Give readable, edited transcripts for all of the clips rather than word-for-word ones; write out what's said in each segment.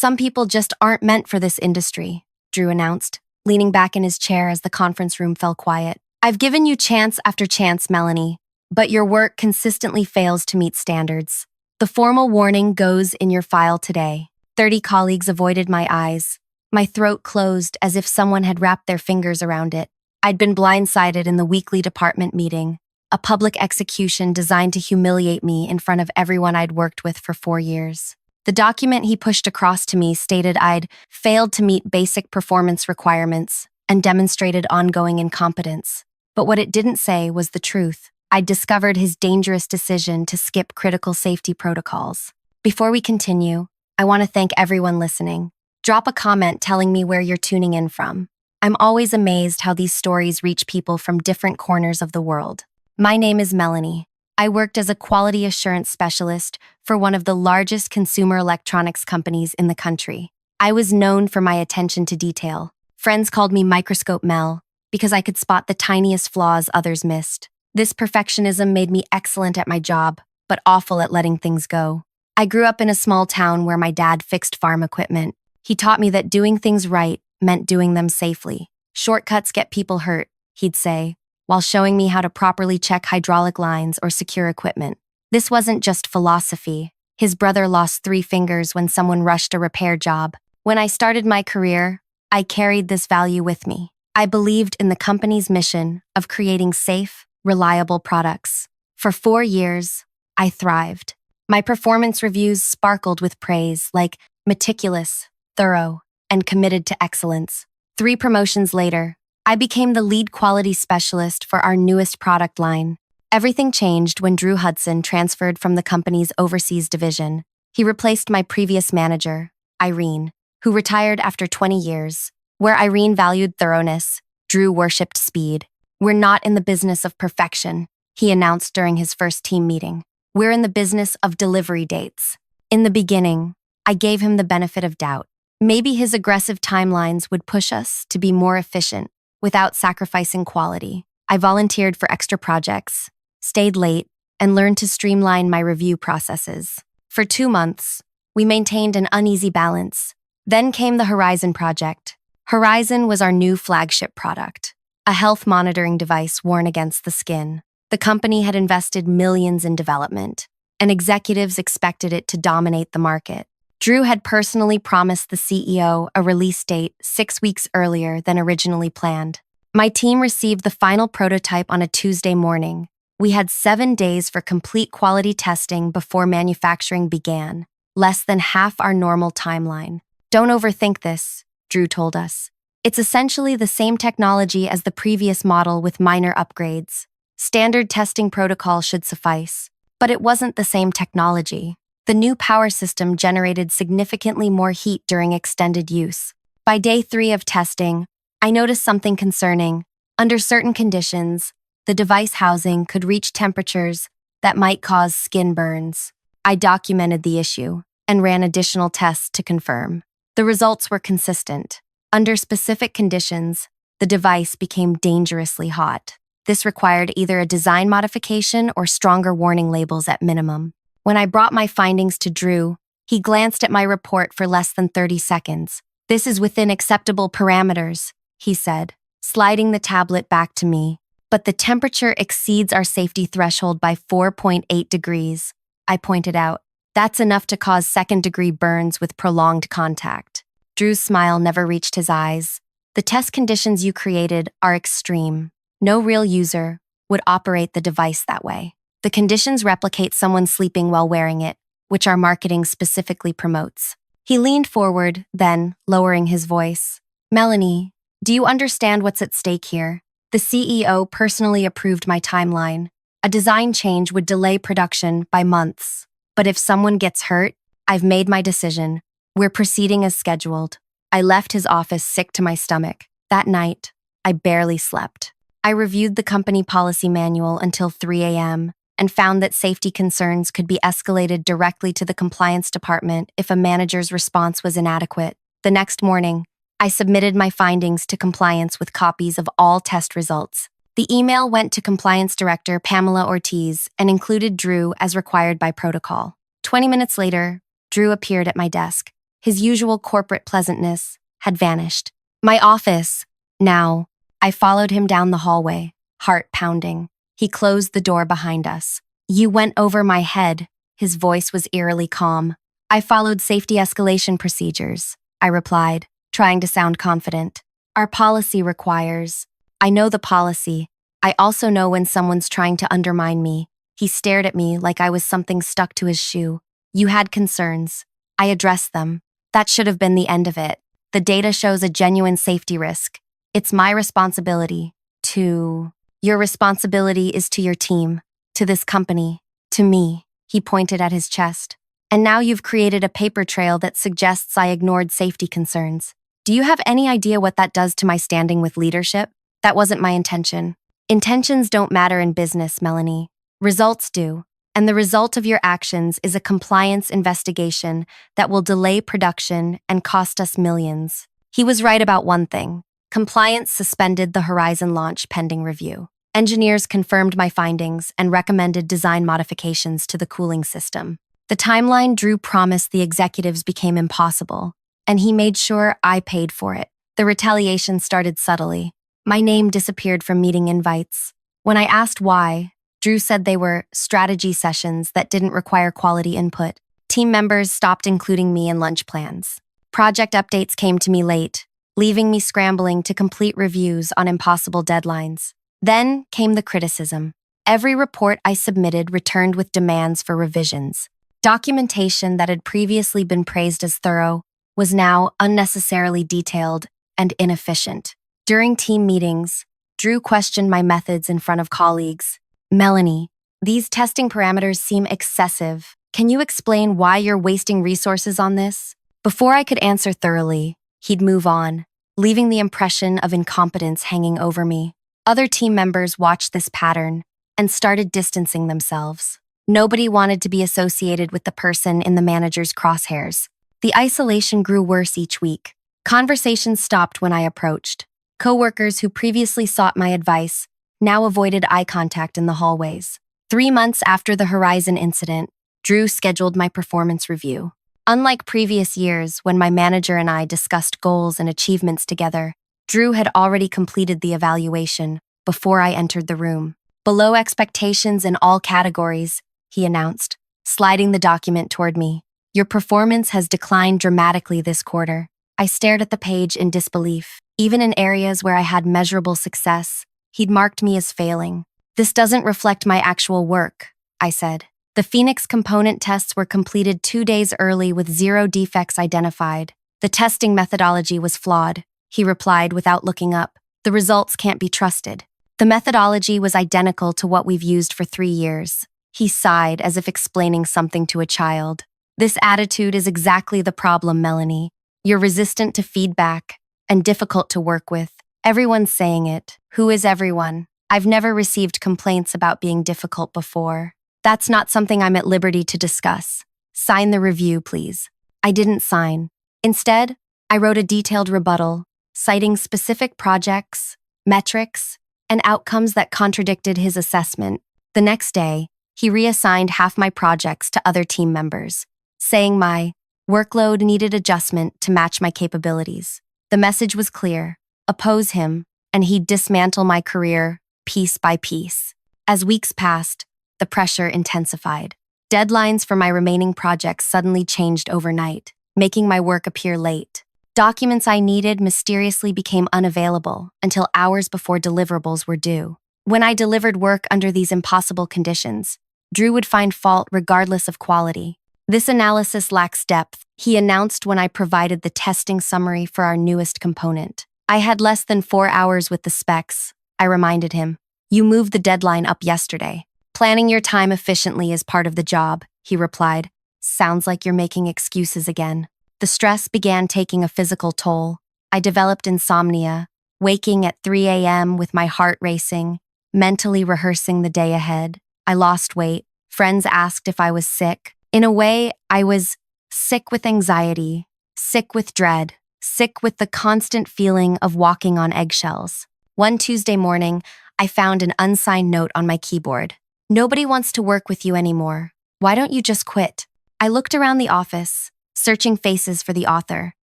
Some people just aren't meant for this industry, Drew announced, leaning back in his chair as the conference room fell quiet. I've given you chance after chance, Melanie, but your work consistently fails to meet standards. The formal warning goes in your file today. 30 colleagues avoided my eyes. My throat closed as if someone had wrapped their fingers around it. I'd been blindsided in the weekly department meeting, a public execution designed to humiliate me in front of everyone I'd worked with for 4 years. The document he pushed across to me stated I'd failed to meet basic performance requirements and demonstrated ongoing incompetence. But what it didn't say was the truth. I'd discovered his dangerous decision to skip critical safety protocols. Before we continue, I want to thank everyone listening. Drop a comment telling me where you're tuning in from. I'm always amazed how these stories reach people from different corners of the world. My name is Melanie. I worked as a quality assurance specialist for one of the largest consumer electronics companies in the country. I was known for my attention to detail. Friends called me Microscope Mel because I could spot the tiniest flaws others missed. This perfectionism made me excellent at my job, but awful at letting things go. I grew up in a small town where my dad fixed farm equipment. He taught me that doing things right meant doing them safely. Shortcuts get people hurt, he'd say, while showing me how to properly check hydraulic lines or secure equipment. This wasn't just philosophy. His brother lost 3 fingers when someone rushed a repair job. When I started my career, I carried this value with me. I believed in the company's mission of creating safe, reliable products. For 4 years, I thrived. My performance reviews sparkled with praise like meticulous, thorough, and committed to excellence. 3 promotions later, I became the lead quality specialist for our newest product line. Everything changed when Drew Hudson transferred from the company's overseas division. He replaced my previous manager, Irene, who retired after 20 years. Where Irene valued thoroughness, Drew worshipped speed. We're not in the business of perfection, he announced during his first team meeting. We're in the business of delivery dates. In the beginning, I gave him the benefit of doubt. Maybe his aggressive timelines would push us to be more efficient without sacrificing quality. I volunteered for extra projects, stayed late, and learned to streamline my review processes. For 2 months, we maintained an uneasy balance. Then came the Horizon project. Horizon was our new flagship product, a health monitoring device worn against the skin. The company had invested millions in development, and executives expected it to dominate the market. Drew had personally promised the CEO a release date 6 weeks earlier than originally planned. My team received the final prototype on a Tuesday morning. We had 7 days for complete quality testing before manufacturing began, less than half our normal timeline. Don't overthink this, Drew told us. It's essentially the same technology as the previous model with minor upgrades. Standard testing protocol should suffice. But it wasn't the same technology. The new power system generated significantly more heat during extended use. By day 3 of testing, I noticed something concerning. Under certain conditions, the device housing could reach temperatures that might cause skin burns. I documented the issue and ran additional tests to confirm. The results were consistent. Under specific conditions, the device became dangerously hot. This required either a design modification or stronger warning labels at minimum. When I brought my findings to Drew, he glanced at my report for less than 30 seconds. This is within acceptable parameters, he said, sliding the tablet back to me. But the temperature exceeds our safety threshold by 4.8 degrees, I pointed out. That's enough to cause second-degree burns with prolonged contact. Drew's smile never reached his eyes. The test conditions you created are extreme. No real user would operate the device that way. The conditions replicate someone sleeping while wearing it, which our marketing specifically promotes. He leaned forward, then, lowering his voice. Melanie, do you understand what's at stake here? The CEO personally approved my timeline. A design change would delay production by months. But if someone gets hurt, I've made my decision. We're proceeding as scheduled. I left his office sick to my stomach. That night, I barely slept. I reviewed the company policy manual until 3 a.m. and found that safety concerns could be escalated directly to the compliance department if a manager's response was inadequate. The next morning, I submitted my findings to compliance with copies of all test results. The email went to Compliance Director Pamela Ortiz and included Drew as required by protocol. 20 minutes later, Drew appeared at my desk. His usual corporate pleasantness had vanished. My office. Now, I followed him down the hallway, heart pounding. He closed the door behind us. You went over my head. His voice was eerily calm. I followed safety escalation procedures, I replied, trying to sound confident. Our policy requires. I know the policy. I also know when someone's trying to undermine me. He stared at me like I was something stuck to his shoe. You had concerns. I addressed them. That should have been the end of it. The data shows a genuine safety risk. It's my responsibility to... Your responsibility is to your team, to this company, to me. He pointed at his chest. And now you've created a paper trail that suggests I ignored safety concerns. Do you have any idea what that does to my standing with leadership? That wasn't my intention. Intentions don't matter in business, Melanie. Results do. And the result of your actions is a compliance investigation that will delay production and cost us millions. He was right about one thing. Compliance suspended the Horizon launch pending review. Engineers confirmed my findings and recommended design modifications to the cooling system. The timeline Drew promised the executives became impossible, and he made sure I paid for it. The retaliation started subtly. My name disappeared from meeting invites. When I asked why, Drew said they were strategy sessions that didn't require quality input. Team members stopped including me in lunch plans. Project updates came to me late, leaving me scrambling to complete reviews on impossible deadlines. Then came the criticism. Every report I submitted returned with demands for revisions. Documentation that had previously been praised as thorough was now unnecessarily detailed and inefficient. During team meetings, Drew questioned my methods in front of colleagues. Melanie, these testing parameters seem excessive. Can you explain why you're wasting resources on this? Before I could answer thoroughly, he'd move on, leaving the impression of incompetence hanging over me. Other team members watched this pattern and started distancing themselves. Nobody wanted to be associated with the person in the manager's crosshairs. The isolation grew worse each week. Conversations stopped when I approached. Coworkers who previously sought my advice now avoided eye contact in the hallways. 3 months after the Horizon incident, Drew scheduled my performance review. Unlike previous years when my manager and I discussed goals and achievements together, Drew had already completed the evaluation before I entered the room. Below expectations in all categories, he announced, sliding the document toward me. Your performance has declined dramatically this quarter. I stared at the page in disbelief. Even in areas where I had measurable success, he'd marked me as failing. This doesn't reflect my actual work, I said. The Phoenix component tests were completed 2 days early with 0 defects identified. The testing methodology was flawed, he replied without looking up. The results can't be trusted. The methodology was identical to what we've used for 3 years. He sighed as if explaining something to a child. This attitude is exactly the problem, Melanie. You're resistant to feedback and difficult to work with. Everyone's saying it. Who is everyone? I've never received complaints about being difficult before. That's not something I'm at liberty to discuss. Sign the review, please. I didn't sign. Instead, I wrote a detailed rebuttal, citing specific projects, metrics, and outcomes that contradicted his assessment. The next day, he reassigned half my projects to other team members, saying my workload needed adjustment to match my capabilities. The message was clear. Oppose him, and he'd dismantle my career piece by piece. As weeks passed, the pressure intensified. Deadlines for my remaining projects suddenly changed overnight, making my work appear late. Documents I needed mysteriously became unavailable until hours before deliverables were due. When I delivered work under these impossible conditions, Drew would find fault regardless of quality. This analysis lacks depth, he announced when I provided the testing summary for our newest component. I had less than 4 hours with the specs, I reminded him. You moved the deadline up yesterday. Planning your time efficiently is part of the job, he replied. Sounds like you're making excuses again. The stress began taking a physical toll. I developed insomnia, waking at 3 a.m. with my heart racing, mentally rehearsing the day ahead. I lost weight. Friends asked if I was sick. In a way, I was sick with anxiety, sick with dread, sick with the constant feeling of walking on eggshells. One Tuesday morning, I found an unsigned note on my keyboard. Nobody wants to work with you anymore. Why don't you just quit? I looked around the office, searching faces for the author,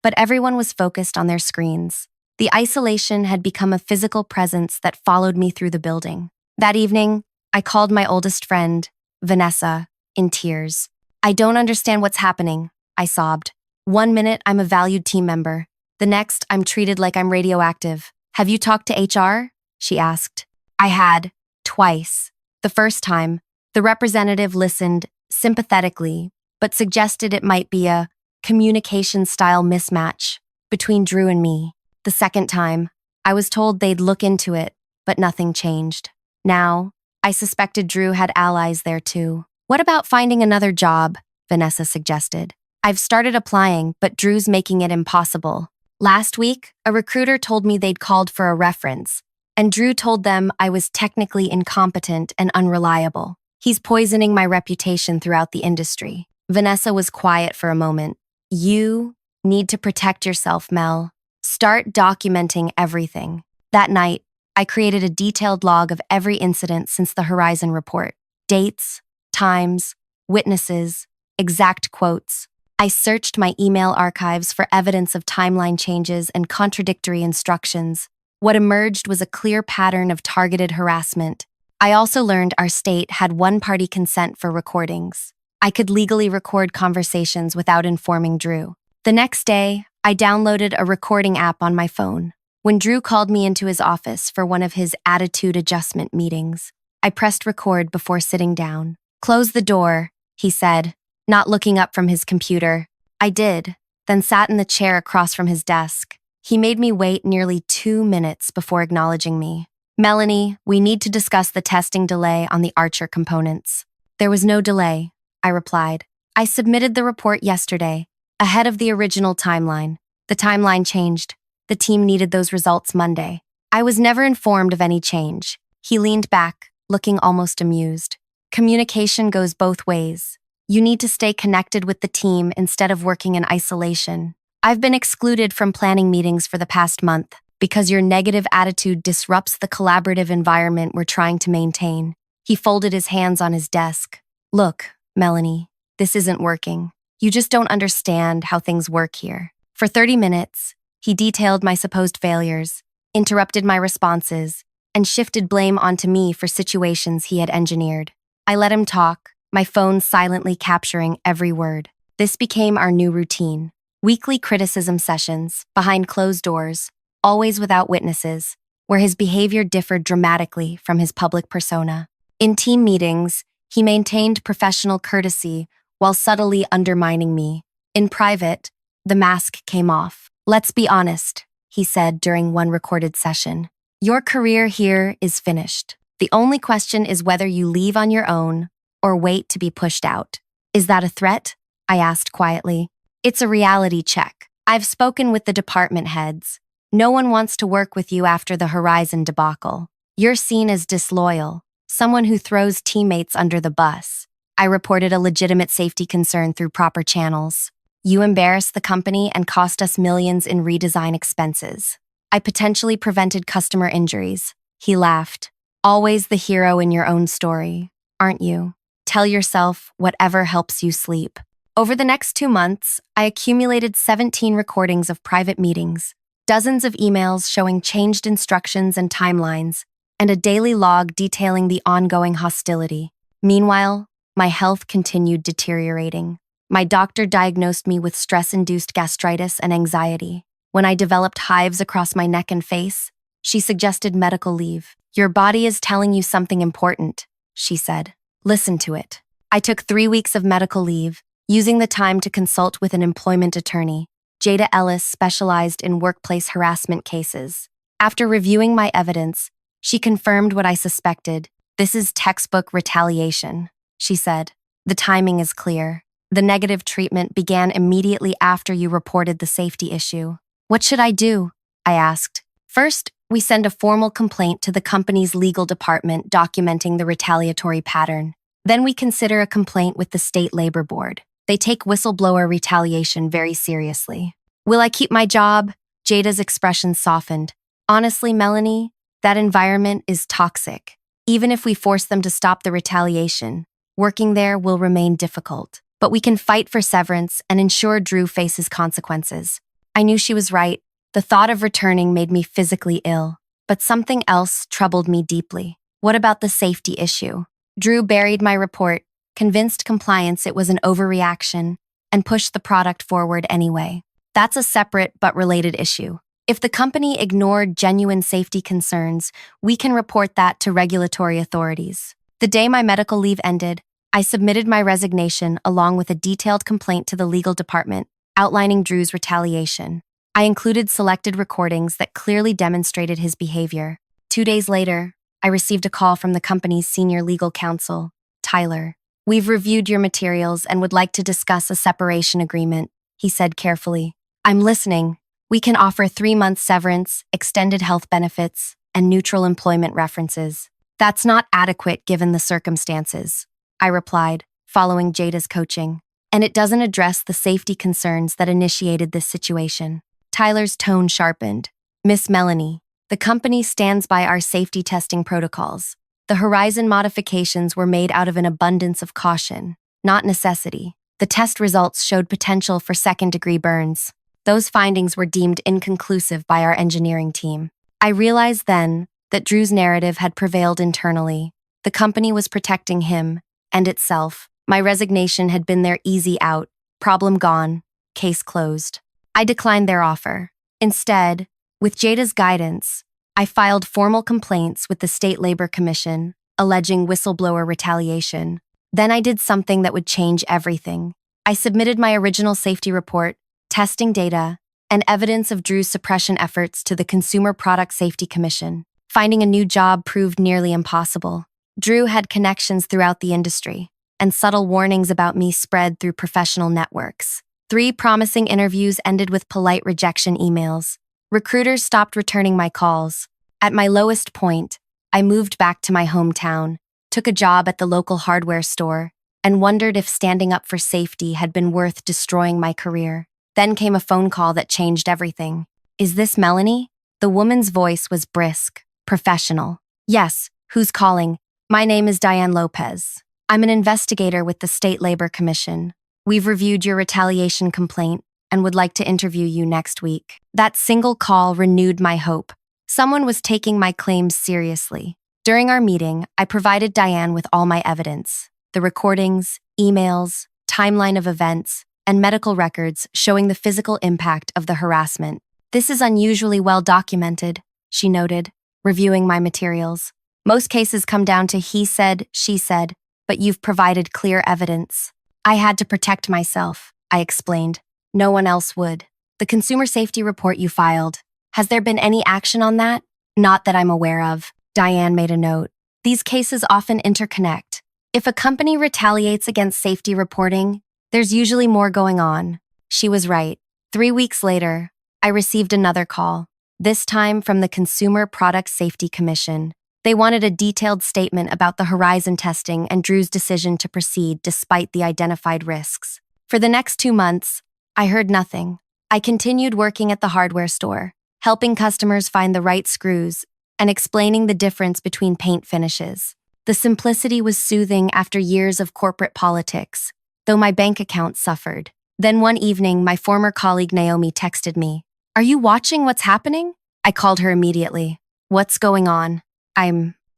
but everyone was focused on their screens. The isolation had become a physical presence that followed me through the building. That evening, I called my oldest friend, Vanessa, in tears. "I don't understand what's happening," I sobbed. "One minute, I'm a valued team member. The next, I'm treated like I'm radioactive. Have you talked to HR?" she asked. I had, twice. The first time, the representative listened sympathetically, but suggested it might be a communication style mismatch between Drew and me. The second time, I was told they'd look into it, but nothing changed. Now, I suspected Drew had allies there too. "What about finding another job?" Vanessa suggested. "I've started applying, but Drew's making it impossible. Last week, a recruiter told me they'd called for a reference, and Drew told them I was technically incompetent and unreliable. He's poisoning my reputation throughout the industry." Vanessa was quiet for a moment. "You need to protect yourself, Mel. Start documenting everything." That night, I created a detailed log of every incident since the Horizon report. Dates, times, witnesses, exact quotes. I searched my email archives for evidence of timeline changes and contradictory instructions. What emerged was a clear pattern of targeted harassment. I also learned our state had one-party consent for recordings. I could legally record conversations without informing Drew. The next day, I downloaded a recording app on my phone. When Drew called me into his office for one of his attitude adjustment meetings, I pressed record before sitting down. "Close the door," he said, not looking up from his computer. I did, then sat in the chair across from his desk. He made me wait nearly 2 minutes before acknowledging me. "Melanie, we need to discuss the testing delay on the Archer components." "There was no delay," I replied. "I submitted the report yesterday, ahead of the original timeline. The timeline changed. The team needed those results Monday. I was never informed of any change." He leaned back, looking almost amused. "Communication goes both ways. You need to stay connected with the team instead of working in isolation. I've been excluded from planning meetings for the past month because your negative attitude disrupts the collaborative environment we're trying to maintain." He folded his hands on his desk. "Look, Melanie, this isn't working. You just don't understand how things work here." For 30 minutes, he detailed my supposed failures, interrupted my responses, and shifted blame onto me for situations he had engineered. I let him talk, my phone silently capturing every word. This became our new routine. Weekly criticism sessions, behind closed doors, always without witnesses, where his behavior differed dramatically from his public persona. In team meetings, he maintained professional courtesy while subtly undermining me. In private, the mask came off. "Let's be honest," he said during one recorded session. "Your career here is finished. The only question is whether you leave on your own or wait to be pushed out." "Is that a threat?" I asked quietly. "It's a reality check. I've spoken with the department heads. No one wants to work with you after the Horizon debacle. You're seen as disloyal, someone who throws teammates under the bus." I reported a legitimate safety concern through proper channels. "You embarrassed the company and cost us millions in redesign expenses. I potentially prevented customer injuries." He laughed. "Always the hero in your own story, aren't you? Tell yourself whatever helps you sleep." Over the next 2 months, I accumulated 17 recordings of private meetings, dozens of emails showing changed instructions and timelines, and a daily log detailing the ongoing hostility. Meanwhile, my health continued deteriorating. My doctor diagnosed me with stress-induced gastritis and anxiety. When I developed hives across my neck and face, she suggested medical leave. "Your body is telling you something important," she said. "Listen to it." I took 3 weeks of medical leave, using the time to consult with an employment attorney. Jada Ellis specialized in workplace harassment cases. After reviewing my evidence, she confirmed what I suspected. "This is textbook retaliation," she said. "The timing is clear. The negative treatment began immediately after you reported the safety issue." "What should I do?" I asked. "First, we send a formal complaint to the company's legal department documenting the retaliatory pattern. Then we consider a complaint with the state labor board. They take whistleblower retaliation very seriously." "Will I keep my job?" Jada's expression softened. "Honestly, Melanie, that environment is toxic. Even if we force them to stop the retaliation, working there will remain difficult. but we can fight for severance and ensure Drew faces consequences. I knew she was right. The thought of returning made me physically ill, but something else troubled me deeply. What about the safety issue? Drew buried my report, convinced compliance it was an overreaction, and pushed the product forward anyway. That's a separate but related issue. If the company ignored genuine safety concerns, we can report that to regulatory authorities. The day my medical leave ended, I submitted my resignation along with a detailed complaint to the legal department, outlining Drew's retaliation. I included selected recordings that clearly demonstrated his behavior. 2 days later, I received a call from the company's senior legal counsel, Tyler. "We've reviewed your materials and would like to discuss a separation agreement," he said carefully. "I'm listening. We can offer 3-month severance, extended health benefits, and neutral employment references." "That's not adequate given the circumstances," I replied, following Jada's coaching. "And it doesn't address the safety concerns that initiated this situation." Tyler's tone sharpened. "Miss Melanie, the company stands by our safety testing protocols. The Horizon modifications were made out of an abundance of caution, not necessity. The test results showed potential for second-degree burns. Those findings were deemed inconclusive by our engineering team." I realized then that Drew's narrative had prevailed internally. The company was protecting him and itself. My resignation had been their easy out, problem gone, case closed. I declined their offer. Instead, with Jada's guidance, I filed formal complaints with the State Labor Commission, alleging whistleblower retaliation. Then I did something that would change everything. I submitted my original safety report, testing data, and evidence of Drew's suppression efforts to the Consumer Product Safety Commission. Finding a new job proved nearly impossible. Drew had connections throughout the industry, and subtle warnings about me spread through professional networks. 3 promising interviews ended with polite rejection emails. Recruiters stopped returning my calls. At my lowest point, I moved back to my hometown, took a job at the local hardware store, and wondered if standing up for safety had been worth destroying my career. Then came a phone call that changed everything. "Is this Melanie?" The woman's voice was brisk, professional. "Yes, who's calling?" "My name is Diane Lopez. I'm an investigator with the State Labor Commission. We've reviewed your retaliation complaint and would like to interview you next week." That single call renewed my hope. Someone was taking my claims seriously. During our meeting, I provided Diane with all my evidence: the recordings, emails, timeline of events, and medical records showing the physical impact of the harassment. "This is unusually well documented," she noted, reviewing my materials. "Most cases come down to he said, she said, but you've provided clear evidence." "I had to protect myself," I explained. "No one else would." "The consumer safety report you filed, has there been any action on that?" "Not that I'm aware of." Diane made a note. "These cases often interconnect. If a company retaliates against safety reporting, there's usually more going on." She was right. 3 weeks later, I received another call, this time from the Consumer Product Safety Commission. They wanted a detailed statement about the Horizon testing and Drew's decision to proceed despite the identified risks. For the next 2 months, I heard nothing. I continued working at the hardware store, helping customers find the right screws and explaining the difference between paint finishes. The simplicity was soothing after years of corporate politics, though my bank account suffered. Then one evening, my former colleague Naomi texted me, "Are you watching what's happening?" I called her immediately. "What's going on?"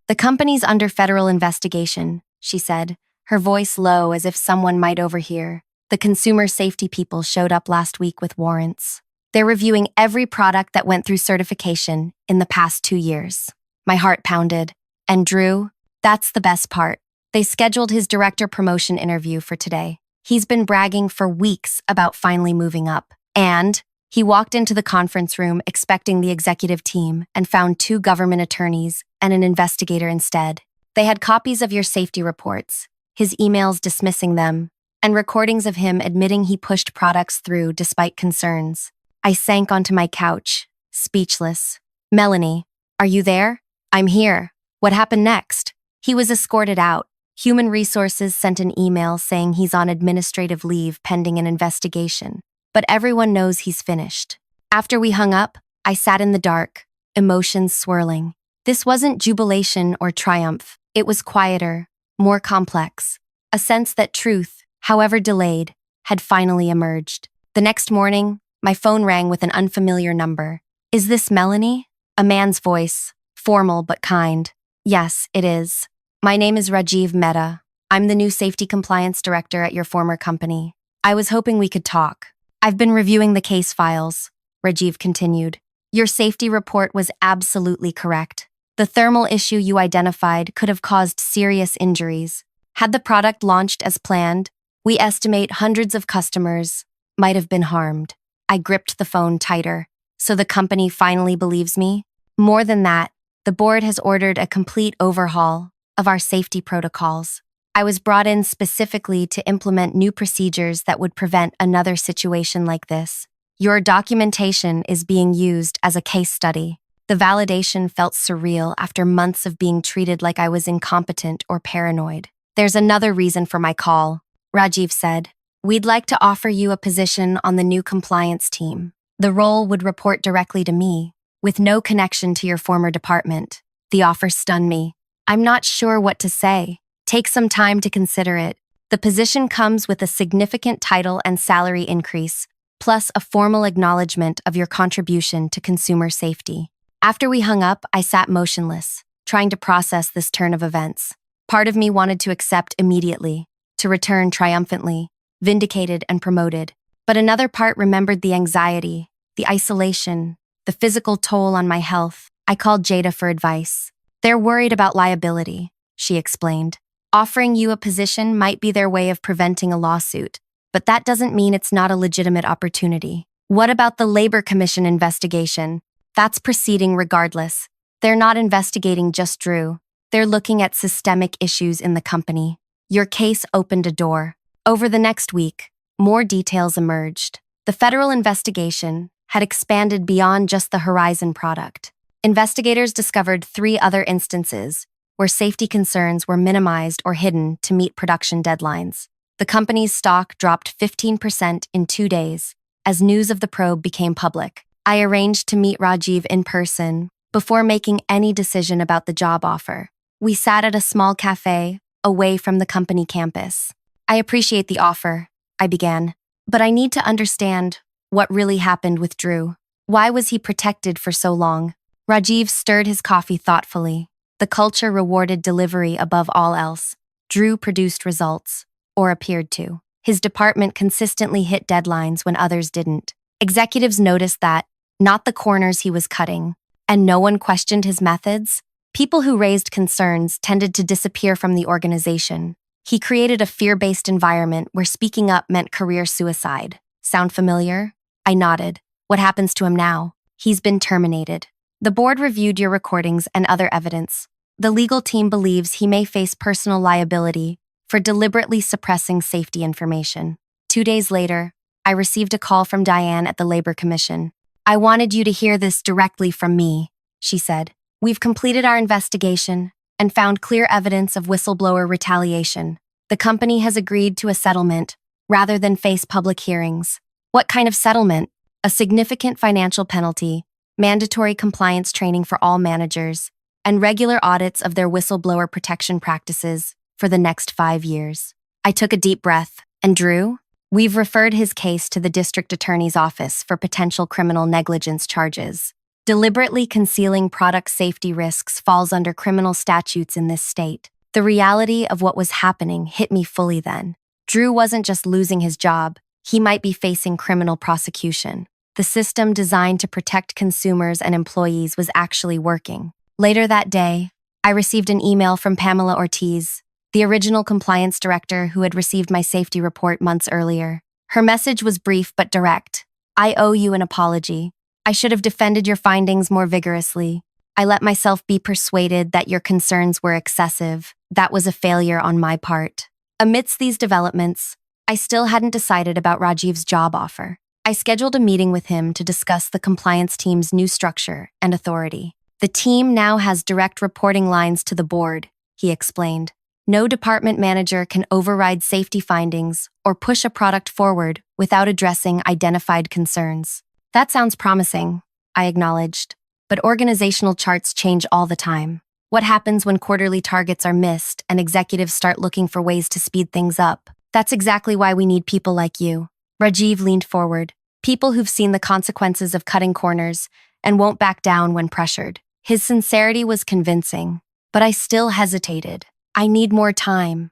The company's under federal investigation," she said, her voice low as if someone might overhear. "The consumer safety people showed up last week with warrants. They're reviewing every product that went through certification in the past 2 years." My heart pounded. And Drew? That's the best part. They scheduled his director promotion interview for today. He's been bragging for weeks about finally moving up. And he walked into the conference room expecting the executive team and found 2 government attorneys and an investigator instead. They had copies of your safety reports, his emails dismissing them, and recordings of him admitting he pushed products through despite concerns. I sank onto my couch, speechless. "Melanie, are you there?" "I'm here. What happened next?" "He was escorted out. Human Resources sent an email saying he's on administrative leave pending an investigation, but everyone knows he's finished." After we hung up, I sat in the dark, emotions swirling. This wasn't jubilation or triumph. It was quieter, more complex. A sense that truth, however delayed, had finally emerged. The next morning, my phone rang with an unfamiliar number. "Is this Melanie?" A man's voice, formal but kind. "Yes, it is. My name is Rajiv Mehta. I'm the new safety compliance director at your former company. I was hoping we could talk." "I've been reviewing the case files," Rajiv continued. "Your safety report was absolutely correct. The thermal issue you identified could have caused serious injuries. Had the product launched as planned, we estimate hundreds of customers might have been harmed." I gripped the phone tighter. "So the company finally believes me?" "More than that, the board has ordered a complete overhaul of our safety protocols. I was brought in specifically to implement new procedures that would prevent another situation like this. Your documentation is being used as a case study." The validation felt surreal after months of being treated like I was incompetent or paranoid. "There's another reason for my call," Rajiv said. "We'd like to offer you a position on the new compliance team. The role would report directly to me, with no connection to your former department." The offer stunned me. "I'm not sure what to say. Take some time to consider it. The position comes with a significant title and salary increase, plus a formal acknowledgement of your contribution to consumer safety." After we hung up, I sat motionless, trying to process this turn of events. Part of me wanted to accept immediately, to return triumphantly, vindicated and promoted. But another part remembered the anxiety, the isolation, the physical toll on my health. I called Jada for advice. "They're worried about liability," she explained. "Offering you a position might be their way of preventing a lawsuit, but that doesn't mean it's not a legitimate opportunity." "What about the Labor Commission investigation?" "That's proceeding regardless. They're not investigating just Drew. They're looking at systemic issues in the company. Your case opened a door." Over the next week, more details emerged. The federal investigation had expanded beyond just the Horizon product. Investigators discovered 3 other instances where safety concerns were minimized or hidden to meet production deadlines. The company's stock dropped 15% in 2 days as news of the probe became public. I arranged to meet Rajiv in person before making any decision about the job offer. We sat at a small cafe away from the company campus. "I appreciate the offer," I began, "but I need to understand what really happened with Drew. Why was he protected for so long?" Rajiv stirred his coffee thoughtfully. The culture rewarded delivery above all else. Drew produced results, or appeared to. His department consistently hit deadlines when others didn't. Executives noticed that, not the corners he was cutting, and no one questioned his methods. People who raised concerns tended to disappear from the organization. He created a fear-based environment where speaking up meant career suicide. Sound familiar? I nodded. "What happens to him now?" "He's been terminated. The board reviewed your recordings and other evidence. The legal team believes he may face personal liability for deliberately suppressing safety information." 2 days later, I received a call from Diane at the Labor Commission. "I wanted you to hear this directly from me," she said. "We've completed our investigation and found clear evidence of whistleblower retaliation. The company has agreed to a settlement rather than face public hearings." "What kind of settlement?" "A significant financial penalty, mandatory compliance training for all managers, and regular audits of their whistleblower protection practices for the next 5 years." I took a deep breath. "And Drew?" "We've referred his case to the district attorney's office for potential criminal negligence charges. Deliberately concealing product safety risks falls under criminal statutes in this state." The reality of what was happening hit me fully then. Drew wasn't just losing his job, he might be facing criminal prosecution. The system designed to protect consumers and employees was actually working. Later that day, I received an email from Pamela Ortiz, the original compliance director who had received my safety report months earlier. Her message was brief but direct. "I owe you an apology. I should have defended your findings more vigorously. I let myself be persuaded that your concerns were excessive. That was a failure on my part." Amidst these developments, I still hadn't decided about Rajiv's job offer. I scheduled a meeting with him to discuss the compliance team's new structure and authority. "The team now has direct reporting lines to the board," he explained. "No department manager can override safety findings or push a product forward without addressing identified concerns." "That sounds promising," I acknowledged. "But organizational charts change all the time. What happens when quarterly targets are missed and executives start looking for ways to speed things up?" That's exactly why we need people like you. Rajiv leaned forward. People who've seen the consequences of cutting corners and won't back down when pressured. His sincerity was convincing, but I still hesitated. I need more time.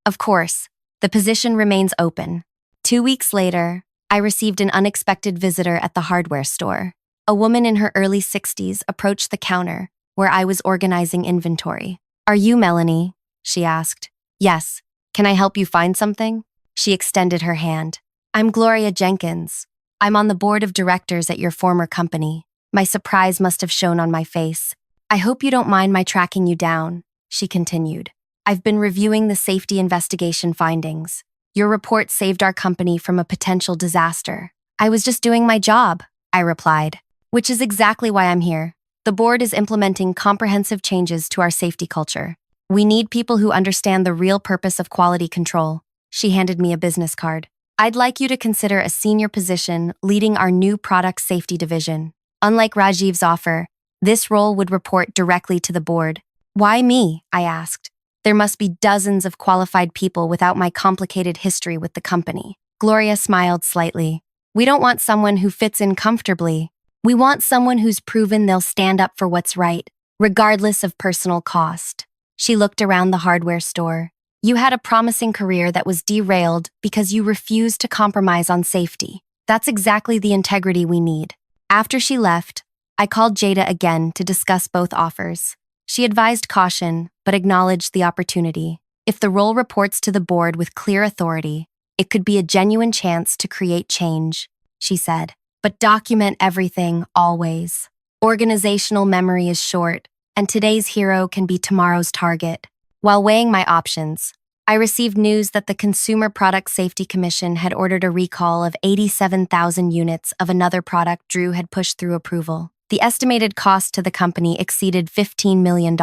Of course, the position remains open. 2 weeks later, I received an unexpected visitor at the hardware store. A woman in her early 60s approached the counter where I was organizing inventory. "Are you Melanie?" she asked. "Yes. Can I help you find something?" She extended her hand. "I'm Gloria Jenkins. I'm on the board of directors at your former company." My surprise must have shown on my face. "I hope you don't mind my tracking you down," she continued. "I've been reviewing the safety investigation findings. Your report saved our company from a potential disaster." "I was just doing my job," I replied, "which is exactly why I'm here. The board is implementing comprehensive changes to our safety culture. We need people who understand the real purpose of quality control." She handed me a business card. "I'd like you to consider a senior position leading our new product safety division. Unlike Rajiv's offer, this role would report directly to the board." "Why me?" I asked. "There must be dozens of qualified people without my complicated history with the company." Gloria smiled slightly. "We don't want someone who fits in comfortably. We want someone who's proven they'll stand up for what's right, regardless of personal cost." She looked around the hardware store. "You had a promising career that was derailed because you refused to compromise on safety. That's exactly the integrity we need." After she left, I called Jada again to discuss both offers. She advised caution, but acknowledged the opportunity. If the role reports to the board with clear authority, it could be a genuine chance to create change, she said. "But document everything, always. Organizational memory is short, and today's hero can be tomorrow's target." While weighing my options, I received news that the Consumer Product Safety Commission had ordered a recall of 87,000 units of another product Drew had pushed through approval. The estimated cost to the company exceeded $15 million.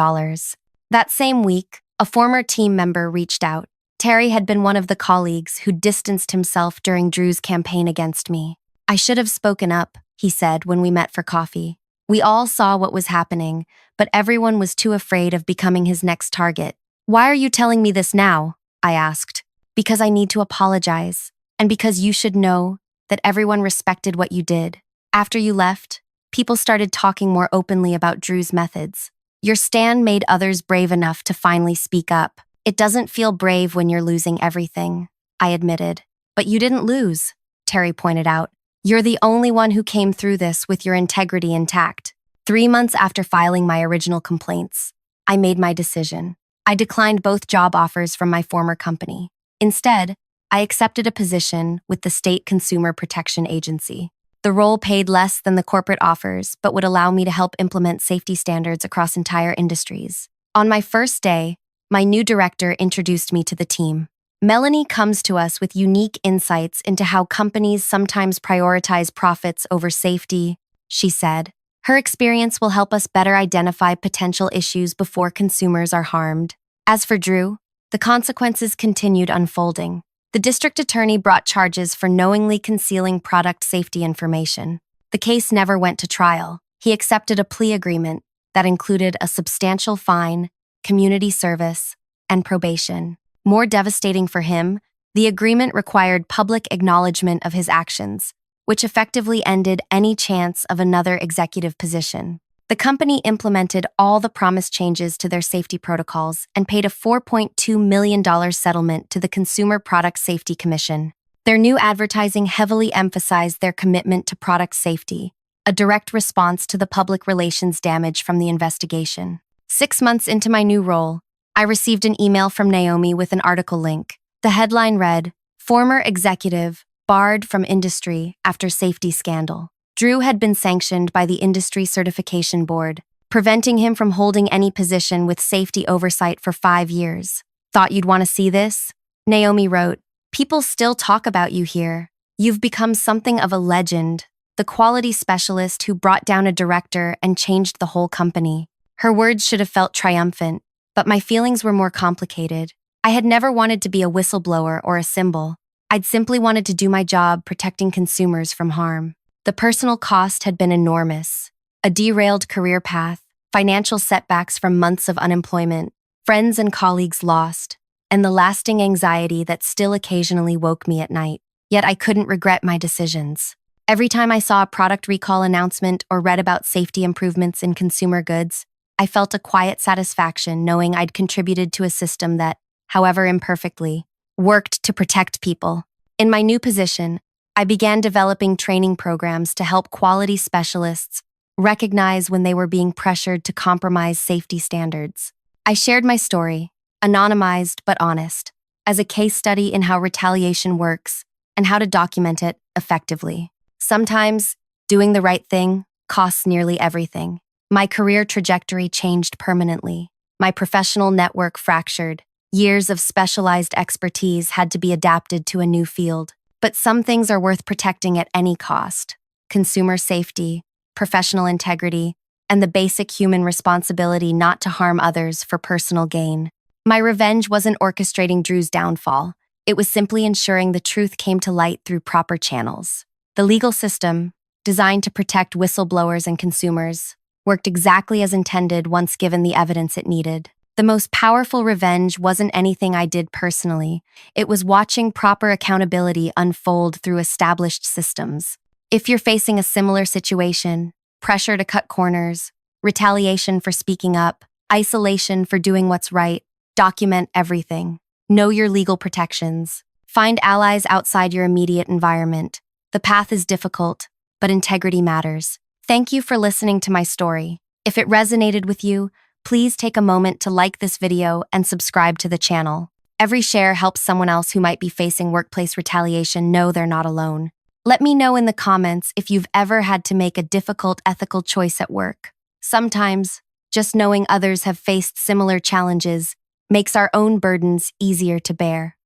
That same week, a former team member reached out. Terry had been one of the colleagues who distanced himself during Drew's campaign against me. "I should have spoken up," he said when we met for coffee. "We all saw what was happening, but everyone was too afraid of becoming his next target." "Why are you telling me this now?" I asked. "Because I need to apologize, and because you should know that everyone respected what you did. After you left, people started talking more openly about Drew's methods. Your stand made others brave enough to finally speak up. It doesn't feel brave when you're losing everything," I admitted. "But you didn't lose," Terry pointed out. "You're the only one who came through this with your integrity intact." 3 months after filing my original complaints, I made my decision. I declined both job offers from my former company. Instead, I accepted a position with the State Consumer Protection Agency. The role paid less than the corporate offers, but would allow me to help implement safety standards across entire industries. On my first day, my new director introduced me to the team. "Melanie comes to us with unique insights into how companies sometimes prioritize profits over safety," she said. "Her experience will help us better identify potential issues before consumers are harmed." As for Drew, the consequences continued unfolding. The district attorney brought charges for knowingly concealing product safety information. The case never went to trial. He accepted a plea agreement that included a substantial fine, community service, and probation. More devastating for him, the agreement required public acknowledgement of his actions, which effectively ended any chance of another executive position. The company implemented all the promised changes to their safety protocols and paid a $4.2 million settlement to the Consumer Product Safety Commission. Their new advertising heavily emphasized their commitment to product safety, a direct response to the public relations damage from the investigation. 6 months into my new role, I received an email from Naomi with an article link. The headline read, "Former Executive Barred from Industry After Safety Scandal." Drew had been sanctioned by the Industry Certification Board, preventing him from holding any position with safety oversight for 5 years. "Thought you'd want to see this?" Naomi wrote, "People still talk about you here. You've become something of a legend, the quality specialist who brought down a director and changed the whole company." Her words should have felt triumphant, but my feelings were more complicated. I had never wanted to be a whistleblower or a symbol. I'd simply wanted to do my job protecting consumers from harm. The personal cost had been enormous. A derailed career path, financial setbacks from months of unemployment, friends and colleagues lost, and the lasting anxiety that still occasionally woke me at night. Yet I couldn't regret my decisions. Every time I saw a product recall announcement or read about safety improvements in consumer goods, I felt a quiet satisfaction knowing I'd contributed to a system that, however imperfectly, worked to protect people. In my new position, I began developing training programs to help quality specialists recognize when they were being pressured to compromise safety standards. I shared my story, anonymized but honest, as a case study in how retaliation works and how to document it effectively. Sometimes, doing the right thing costs nearly everything. My career trajectory changed permanently. My professional network fractured. Years of specialized expertise had to be adapted to a new field. But some things are worth protecting at any cost: consumer safety, professional integrity, and the basic human responsibility not to harm others for personal gain. My revenge wasn't orchestrating Drew's downfall. It was simply ensuring the truth came to light through proper channels. The legal system, designed to protect whistleblowers and consumers, worked exactly as intended once given the evidence it needed. The most powerful revenge wasn't anything I did personally. It was watching proper accountability unfold through established systems. If you're facing a similar situation, pressure to cut corners, retaliation for speaking up, isolation for doing what's right, document everything. Know your legal protections. Find allies outside your immediate environment. The path is difficult, but integrity matters. Thank you for listening to my story. If it resonated with you, please take a moment to like this video and subscribe to the channel. Every share helps someone else who might be facing workplace retaliation know they're not alone. Let me know in the comments if you've ever had to make a difficult ethical choice at work. Sometimes, just knowing others have faced similar challenges makes our own burdens easier to bear.